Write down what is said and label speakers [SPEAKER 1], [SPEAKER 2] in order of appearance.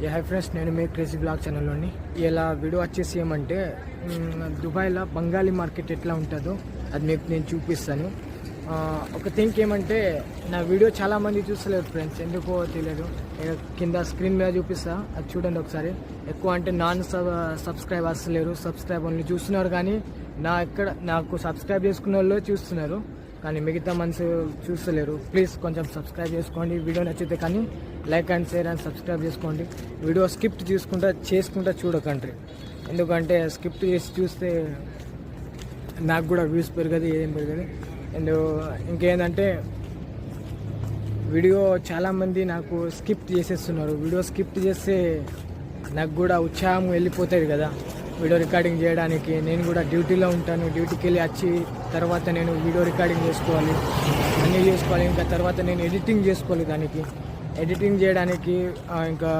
[SPEAKER 1] Hi friends, నేను మీ crazy blog ఛానల్లోని ఇలా video వచ్చేసి ఏమంటే దుబాయ్లో బంగాళీ మార్కెట్ ఎట్లా ఉంటుందో అది మీకు నేను చూపిస్తాను. ఒక థింక్ ఏమంటే నా వీడియో చాలామంది చూస్తలేరు ఫ్రెండ్స్, ఎందుకో తెలియదు. కింద స్క్రీన్ మీద చూపిస్తా, అది చూడండి ఒకసారి. ఎక్కువ అంటే సబ్స్క్రైబర్స్ లేరు, సబ్స్క్రైబ్ ఓన్లీ చూస్తున్నారు. కానీ నాకు సబ్స్క్రైబ్ చేసుకున్న వాళ్ళు చూస్తున్నారు, కానీ మిగతా మనిషి చూస్తలేరు. ప్లీజ్ కొంచెం సబ్స్క్రైబ్ చేసుకోండి. వీడియో నచ్చితే కానీ like and share and subscribe చేసుకోండి. వీడియో స్కిప్ చేసుకుంటా చూడకండి, ఎందుకంటే స్కిప్ చేసి చూస్తే నాకు కూడా వ్యూస్ పెరగదు, ఏం పెరగదు. అండ్ ఇంకేంటంటే వీడియో చాలామంది నాకు స్కిప్ చేసేస్తున్నారు. వీడియో స్కిప్ చేస్తే నాకు కూడా ఉత్సాహం వెళ్ళిపోతుంది కదా వీడియో రికార్డింగ్ చేయడానికి. నేను కూడా డ్యూటీలో ఉంటాను, డ్యూటీకి వెళ్ళి వచ్చి తర్వాత నేను వీడియో రికార్డింగ్ చేసుకోవాలి, అన్నీ చేసుకోవాలి. ఇంకా తర్వాత నేను ఎడిటింగ్ చేసుకోవాలి. దానికి ఎడిటింగ్ చేయడానికి ఇంకా